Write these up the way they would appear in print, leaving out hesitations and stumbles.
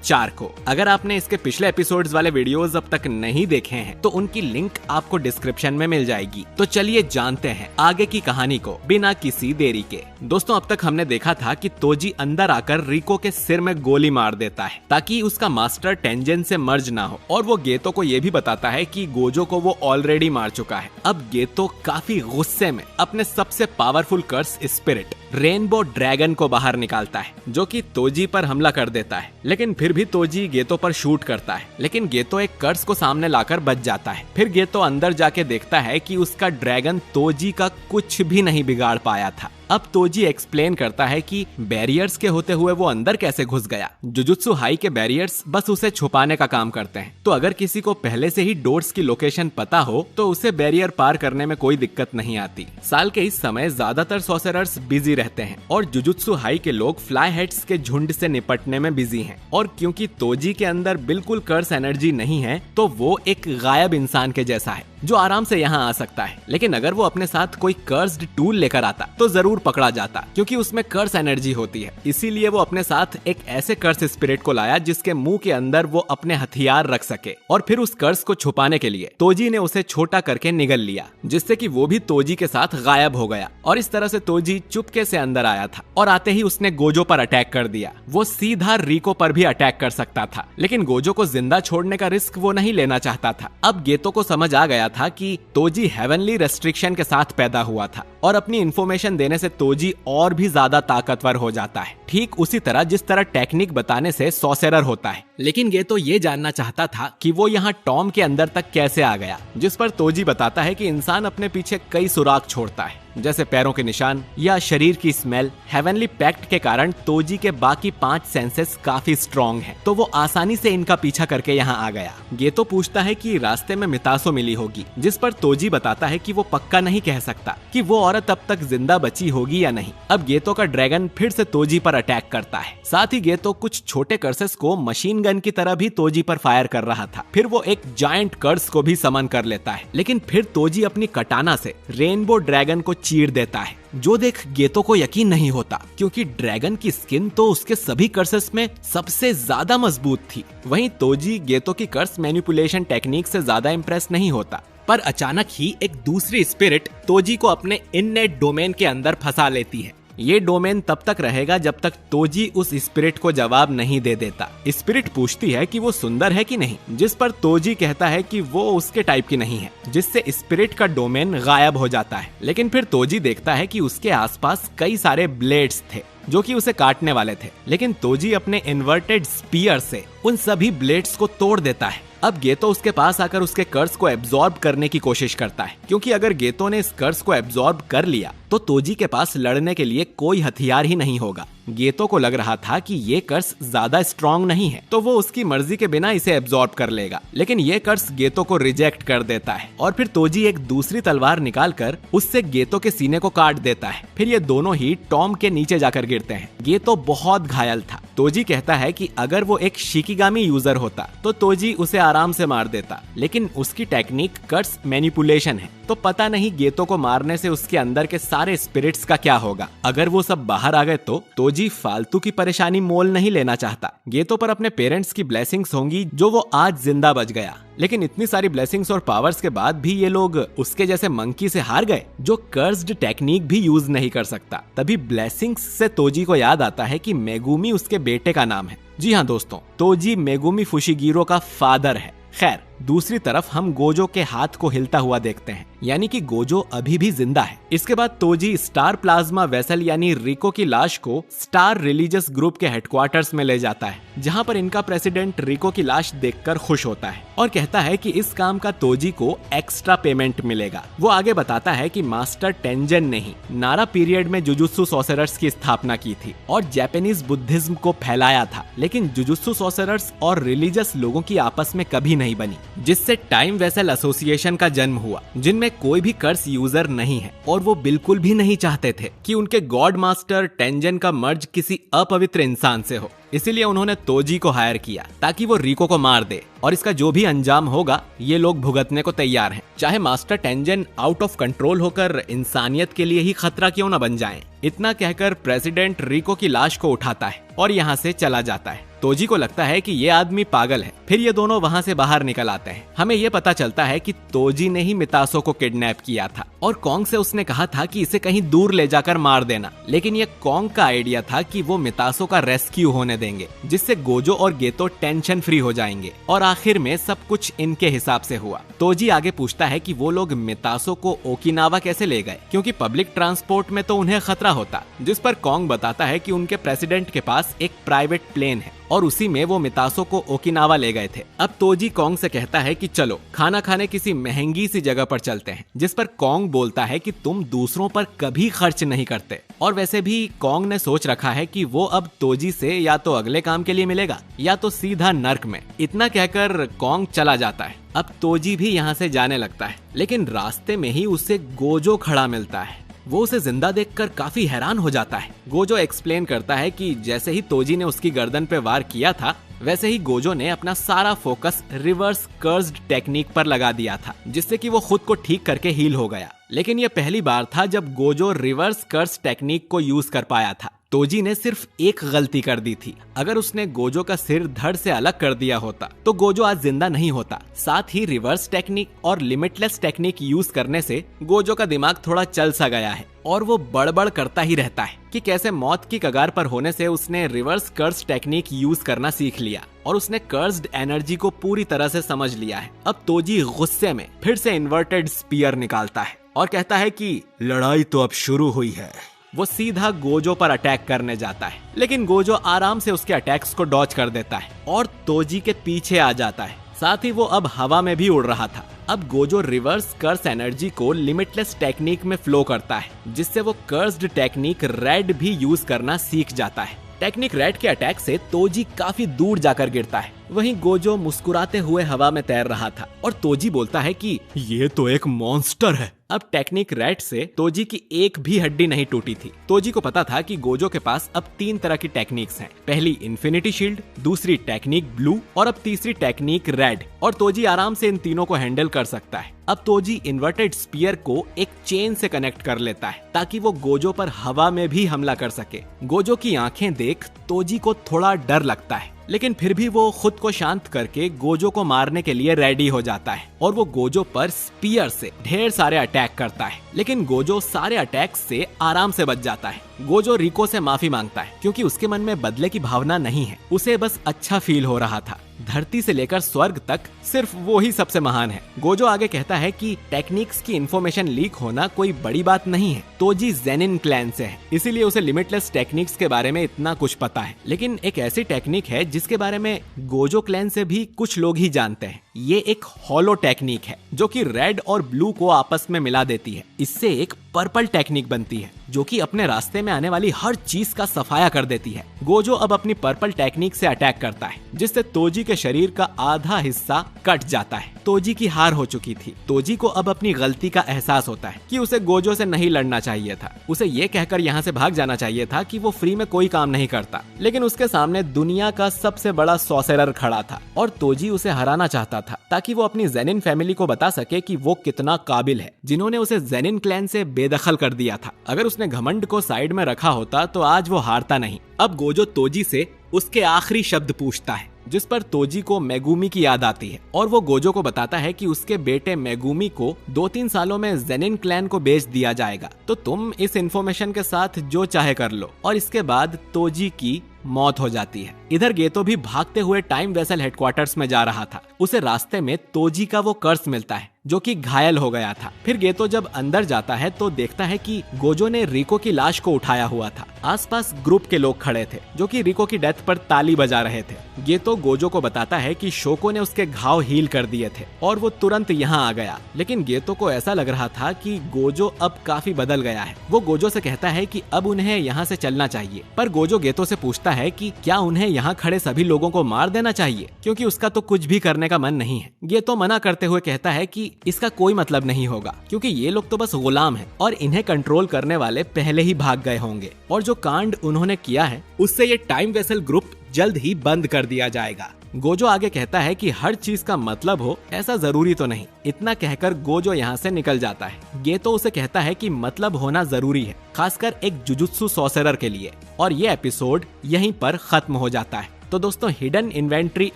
4 को। अगर आपने इसके पिछले एपिसोड्स वाले वीडियोस अब तक नहीं देखे हैं तो उनकी लिंक आपको डिस्क्रिप्शन में मिल जाएगी। तो चलिए जानते हैं आगे की कहानी को बिना किसी देरी के। दोस्तों, अब तक हमने देखा था कि तोजी अंदर आकर रिको के सिर में गोली मार देता है ताकि उसका मास्टर टेंजन से मर्ज ना हो, और वो गेतो को ये भी बताता है कि गोजो को वो ऑलरेडी मार चुका है। अब गेतो काफी गुस्से में अपने सबसे पावरफुल कर्स स्पिरिट रेनबो ड्रैगन को बाहर निकालता है, जो कि तोजी पर हमला कर देता है। लेकिन फिर भी तोजी गेतो पर शूट करता है, लेकिन गेतो एक कर्स को सामने लाकर बच जाता है। फिर गेतो अंदर जाके देखता है कि उसका ड्रैगन तोजी का कुछ भी नहीं बिगाड़ पाया था। अब तोजी एक्सप्लेन करता है कि बैरियर्स के होते हुए वो अंदर कैसे घुस गया। जुजुत्सु हाई के बैरियर्स बस उसे छुपाने का काम करते हैं, तो अगर किसी को पहले से ही डोर्स की लोकेशन पता हो तो उसे बैरियर पार करने में कोई दिक्कत नहीं आती। साल के इस समय ज्यादातर सॉर्सरर्स बिजी रहते हैं और जुजुत्सु हाई के लोग फ्लाई हेड्स के झुंड से निपटने में बिजी हैं। और क्योंकि तोजी के अंदर बिल्कुल कर्स एनर्जी नहीं है तो वो एक गायब इंसान के जैसा है जो आराम से यहाँ आ सकता है। लेकिन अगर वो अपने साथ कोई कर्स्ड टूल लेकर आता तो जरूर पकड़ा जाता, क्योंकि उसमें कर्स एनर्जी होती है। इसीलिए वो अपने साथ एक ऐसे कर्स स्पिरिट को लाया जिसके मुंह के अंदर वो अपने हथियार रख सके, और फिर उस कर्स को छुपाने के लिए तोजी ने उसे छोटा करके निगल लिया, जिससे कि वो भी तोजी के साथ गायब हो गया। और इस तरह से तोजी चुपके से अंदर आया था और आते ही उसने गोजो पर अटैक कर दिया। वो सीधा रिको पर भी अटैक कर सकता था, लेकिन गोजो को जिंदा छोड़ने का रिस्क वो नहीं लेना चाहता था। अब गेतो को समझ आ गया था कि तोजी हेवनली रेस्ट्रिक्शन के साथ पैदा हुआ था, और अपनी इंफॉर्मेशन देने से तोजी और भी ज्यादा ताकतवर हो जाता है, ठीक उसी तरह जिस तरह टेक्निक बताने से सॉर्सरर होता है। लेकिन गेतो ये जानना चाहता था कि वो यहाँ टॉम के अंदर तक कैसे आ गया, जिस पर तोजी बताता है कि इंसान अपने पीछे कई सुराग छोड़ता है, जैसे पैरों के निशान या शरीर की स्मेल। हेवनली पैक्ट के कारण तोजी के बाकी 5 सेंसेस काफी स्ट्रॉन्ग हैं, तो वो आसानी से इनका पीछा करके यहाँ आ गया। गेतो पूछता है कि रास्ते में मितासो मिली होगी, जिस पर तोजी बताता है कि वो पक्का नहीं कह सकता कि वो औरत अब तक जिंदा बची होगी या नहीं। अब गेतो का ड्रैगन फिर से तोजी पर अटैक करता है। साथ ही गेतो कुछ छोटे कर्सेस को मशीन गन की तरह भी तोजी पर फायर कर रहा था। फिर वो एक जायंट कर्स को भी समन कर लेता है, लेकिन फिर तोजी अपनी कटाना से रेनबो ड्रैगन को चीर देता है, जो देख गेतो को यकीन नहीं होता, क्योंकि ड्रैगन की स्किन तो उसके सभी कर्सेस में सबसे ज्यादा मजबूत थी। वहीं तोजी गेतो की कर्स मैनिपुलेशन टेक्निक से ज्यादा इंप्रेस नहीं होता, पर अचानक ही एक दूसरी स्पिरिट तोजी को अपने इननेट डोमेन के अंदर फंसा लेती है। ये डोमेन तब तक रहेगा जब तक तोजी उस स्पिरिट को जवाब नहीं दे देता। स्पिरिट पूछती है कि वो सुंदर है कि नहीं, जिस पर तोजी कहता है कि वो उसके टाइप की नहीं है, जिससे स्पिरिट का डोमेन गायब हो जाता है। लेकिन फिर तोजी देखता है कि उसके आसपास कई सारे ब्लेड्स थे जो कि उसे काटने वाले थे, लेकिन तोजी अपने इन्वर्टेड स्पीयर से उन सभी ब्लेड्स को तोड़ देता है। अब गेतो उसके पास आकर उसके कर्स को एब्जॉर्ब करने की कोशिश करता है, क्योंकि अगर गेतो ने इस कर्स को एब्जॉर्ब कर लिया तो तोजी के पास लड़ने के लिए कोई हथियार ही नहीं होगा। गेतो को लग रहा था कि ये कर्स ज्यादा स्ट्रॉन्ग नहीं है, तो वो उसकी मर्जी के बिना इसे एब्जॉर्ब कर लेगा, लेकिन ये कर्स गेतो को रिजेक्ट कर देता है। और फिर तोजी एक दूसरी तलवार निकालकर उससे गेतो के सीने को काट देता है। फिर ये दोनों ही टॉम के नीचे जाकर गिरते हैं। गेतो बहुत घायल था। तोजी कहता है कि अगर वो एक शिकिगामी यूजर होता तो तोजी उसे आराम से मार देता, लेकिन उसकी टेक्निक कर्स मैनिपुलेशन है, तो पता नहीं गेतो को मारने से उसके अंदर के सारे स्पिरिट्स का क्या होगा। अगर वो सब बाहर आ गए तो तोजी फालतू की परेशानी मोल नहीं लेना चाहता। गेतो पर अपने पेरेंट्स की ब्लेसिंग्स होंगी जो वो आज जिंदा बच गया, लेकिन इतनी सारी ब्लेसिंग्स और पावर्स के बाद भी ये लोग उसके जैसे मंकी से हार गए जो कर्स्ड टेक्निक भी यूज नहीं कर सकता। तभी ब्लेसिंग्स से तोजी को याद आता है कि मेगुमी उसके बेटे का नाम है। जी हाँ दोस्तों, तोजी मेगुमी फुशिगिरो का फादर है। खैर, दूसरी तरफ हम गोजो के हाथ को हिलता हुआ देखते हैं, यानी कि गोजो अभी भी जिंदा है। इसके बाद तोजी स्टार प्लाज्मा वेसल यानी रिको की लाश को स्टार रिलीजियस ग्रुप के हेडक्वार्टर्स में ले जाता है, जहां पर इनका प्रेसिडेंट रिको की लाश देखकर खुश होता है और कहता है कि इस काम का तोजी को एक्स्ट्रा पेमेंट मिलेगा। वो आगे बताता है कि मास्टर टेंजन ने ही नारा पीरियड में जुजुत्सु सॉर्सरर्स की स्थापना की थी और जापानीज बुद्धिज्म को फैलाया था, लेकिन जुजुत्सु सॉर्सरर्स और रिलीजियस लोगों की आपस में कभी नहीं बनी, जिससे टाइम वेसल एसोसिएशन का जन्म हुआ, जिनमें कोई भी कर्स यूजर नहीं है और वो बिल्कुल भी नहीं चाहते थे कि उनके गॉड मास्टर टेंजन का मर्ज किसी अपवित्र इंसान से हो। इसीलिए उन्होंने तोजी को हायर किया ताकि वो रिको को मार दे, और इसका जो भी अंजाम होगा ये लोग भुगतने को तैयार हैं, चाहे master tangent out of control होकर इंसानियत के लिए ही खतरा क्यों न बन जाएं। इतना कहकर प्रेसिडेंट रिको की लाश को उठाता है और यहाँ से चला जाता है। तोजी को लगता है कि ये आदमी पागल है। फिर ये दोनों वहाँ से बाहर निकल आते हैं। हमें ये पता चलता है कि तोजी ने ही मितासो को किडनैप किया था और कॉन्ग से उसने कहा था कि इसे कहीं दूर ले जाकर मार देना, लेकिन ये कॉन्ग का आइडिया था कि वो मितासो का रेस्क्यू होने देंगे, जिससे गोजो और गेतो टेंशन फ्री हो जाएंगे और आखिर में सब कुछ इनके हिसाब से हुआ। तोजी आगे पूछता है कि वो लोग मितासो को ओकिनावा कैसे ले गए, क्योंकि पब्लिक ट्रांसपोर्ट में तो उन्हें खतरा होता, जिस पर कॉन्ग बताता है कि उनके प्रेसिडेंट के पास एक प्राइवेट प्लेन है और उसी में वो मितासो को ओकिनावा ले गए थे। अब तोजी कॉन्ग से कहता है कि चलो खाना खाने किसी महंगी सी जगह पर चलते हैं, जिस पर कॉन्ग बोलता है कि तुम दूसरों पर कभी खर्च नहीं करते, और वैसे भी कॉन्ग ने सोच रखा है कि वो अब तोजी से या तो अगले काम के लिए मिलेगा या तो सीधा नर्क में। इतना कहकर कॉन्ग चला जाता है। अब तोजी भी यहाँ से जाने लगता है, लेकिन रास्ते में ही उसे गोजो खड़ा मिलता है। वो उसे जिंदा देखकर काफी हैरान हो जाता है। गोजो एक्सप्लेन करता है कि जैसे ही तोजी ने उसकी गर्दन पे वार किया था, वैसे ही गोजो ने अपना सारा फोकस रिवर्स कर्स्ड टेक्निक पर लगा दिया था, जिससे कि वो खुद को ठीक करके हील हो गया। लेकिन ये पहली बार था जब गोजो रिवर्स कर्स्ड टेक्निक को यूज कर पाया था। तोजी ने सिर्फ एक गलती कर दी थी। अगर उसने गोजो का सिर धड़ से अलग कर दिया होता तो गोजो आज जिंदा नहीं होता। साथ ही रिवर्स टेक्निक और लिमिटलेस टेक्निक यूज करने से गोजो का दिमाग थोड़ा चल सा गया है और वो बड़बड़ करता ही रहता है कि कैसे मौत की कगार पर होने से उसने रिवर्स कर्स टेक्निक यूज करना सीख लिया और उसने कर्स्ड एनर्जी को पूरी तरह से समझ लिया है। अब तोजी गुस्से में फिर से इन्वर्टेड स्पीयर निकालता है और कहता है कि लड़ाई तो अब शुरू हुई है। वो सीधा गोजो पर अटैक करने जाता है, लेकिन गोजो आराम से उसके अटैक्स को डॉज कर देता है और तोजी के पीछे आ जाता है। साथ ही वो अब हवा में भी उड़ रहा था। अब गोजो रिवर्स कर्स एनर्जी को लिमिटलेस टेक्निक में फ्लो करता है, जिससे वो कर्स्ड टेक्निक रेड भी यूज करना सीख जाता है। टेक्निक रेड के अटैक से तोजी काफी दूर जाकर गिरता है। वहीं गोजो मुस्कुराते हुए हवा में तैर रहा था और तोजी बोलता है कि ये तो एक मॉन्स्टर है। अब टेक्निक रेड से तोजी की एक भी हड्डी नहीं टूटी थी। तोजी को पता था कि गोजो के पास अब 3 तरह की टेक्निक्स हैं। पहली इन्फिनिटी शील्ड, दूसरी टेक्निक ब्लू और अब तीसरी टेक्निक रेड, और तोजी आराम से इन तीनों को हैंडल कर सकता है। अब तोजी इन्वर्टेड स्पीयर को एक चेन से कनेक्ट कर लेता है ताकि वो गोजो पर हवा में भी हमला कर सके। गोजो की आंखें देख तोजी को थोड़ा डर लगता है, लेकिन फिर भी वो खुद को शांत करके गोजो को मारने के लिए रेडी हो जाता है और वो गोजो पर स्पीयर से ढेर सारे अटैक करता है, लेकिन गोजो सारे अटैक से आराम से बच जाता है। गोजो रिको से माफी मांगता है क्योंकि उसके मन में बदले की भावना नहीं है, उसे बस अच्छा फील हो रहा था। धरती से लेकर स्वर्ग तक सिर्फ वो ही सबसे महान है। गोजो आगे कहता है कि टेक्निक्स की इंफॉर्मेशन लीक होना कोई बड़ी बात नहीं है। तोजी जेनिन क्लैन से है, इसीलिए उसे लिमिटलेस टेक्निक्स के बारे में इतना कुछ पता है। लेकिन एक ऐसी टेक्निक है जिसके बारे में गोजो क्लैन से भी कुछ लोग ही जानते हैं। ये एक हॉलो टेक्निक है जो कि रेड और ब्लू को आपस में मिला देती है। इससे एक पर्पल टेक्निक बनती है जो कि अपने रास्ते में आने वाली हर चीज का सफाया कर देती है। गोजो अब अपनी पर्पल टेक्निक से अटैक करता है, जिससे तोजी के शरीर का आधा हिस्सा कट जाता है। तोजी की हार हो चुकी थी। तोजी को अब अपनी गलती का एहसास होता है कि उसे गोजो से नहीं लड़ना चाहिए था। उसे ये कहकर यहाँ से भाग जाना चाहिए था कि वो फ्री में कोई काम नहीं करता, लेकिन उसके सामने दुनिया का सबसे बड़ा सॉसेरर खड़ा था और तोजी उसे हराना चाहता था ताकि वो अपनी जेनिन फैमिली को बता सके कि वो कितना काबिल है, जिन्होंने उसे जेनिन क्लैन से बेदखल कर दिया था। अगर उसने घमंड को साइड में रखा होता तो आज वो हारता नहीं। अब गोजो तोजी से उसके आखिरी शब्द पूछता है, जिस पर तोजी को मेगुमी की याद आती है और वो गोजो को बताता है कि उसके बेटे मेगुमी को 2-3 सालों में जेनिन क्लैन को बेच दिया जाएगा, तो तुम इस इंफॉर्मेशन के साथ जो चाहे कर लो। और इसके बाद तोजी की मौत हो जाती है। इधर गेतो भी भागते हुए टाइम वेसल हेडक्वार्टर्स में जा रहा था। उसे रास्ते में तोजी का वो कर्स मिलता है जो कि घायल हो गया था। फिर गेतो जब अंदर जाता है तो देखता है कि गोजो ने रिको की लाश को उठाया हुआ था। आसपास ग्रुप के लोग खड़े थे जो कि रिको की डेथ पर ताली बजा रहे थे। गेतो गोजो को बताता है कि शोको ने उसके घाव हील कर दिए थे और वो तुरंत यहाँ आ गया, लेकिन गेतो को ऐसा लग रहा था कि गोजो अब काफी बदल गया है। वो गोजो से कहता है कि अब उन्हें यहाँ से चलना चाहिए, पर गोजो गेतो से पूछता है कि क्या उन्हें यहाँ खड़े सभी लोगों को मार देना चाहिए, क्योंकि उसका तो कुछ भी करने का मन नहीं है। गेतो मना करते हुए कहता है कि इसका कोई मतलब नहीं होगा, क्योंकि ये लोग तो बस गुलाम हैं और इन्हें कंट्रोल करने वाले पहले ही भाग गए होंगे, और जो कांड उन्होंने किया है उससे ये टाइम वेसल ग्रुप जल्द ही बंद कर दिया जाएगा। गोजो आगे कहता है कि हर चीज का मतलब हो ऐसा जरूरी तो नहीं। इतना कहकर गोजो यहाँ से निकल जाता है। गेतो उसे कहता है कि मतलब होना जरूरी है, खासकर एक जुजुत्सु सॉर्सरर के लिए। और ये एपिसोड यहीं पर खत्म हो जाता है। तो दोस्तों हिडन इन्वेंट्री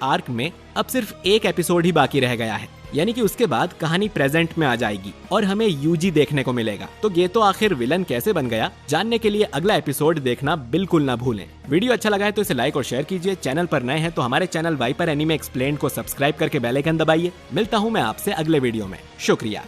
आर्क में अब सिर्फ एक एपिसोड ही बाकी रह गया है, यानी कि उसके बाद कहानी प्रेजेंट में आ जाएगी और हमें यूजी देखने को मिलेगा। तो ये तो आखिर विलन कैसे बन गया, जानने के लिए अगला एपिसोड देखना बिल्कुल ना भूलें। वीडियो अच्छा लगा है तो इसे लाइक और शेयर कीजिए। चैनल पर नए हैं तो हमारे चैनल वाइपर एनीमे एक्सप्लेन्ड को सब्सक्राइब करके बेल आइकन दबाइए। मिलता हूँ मैं आपसे अगले वीडियो में। शुक्रिया।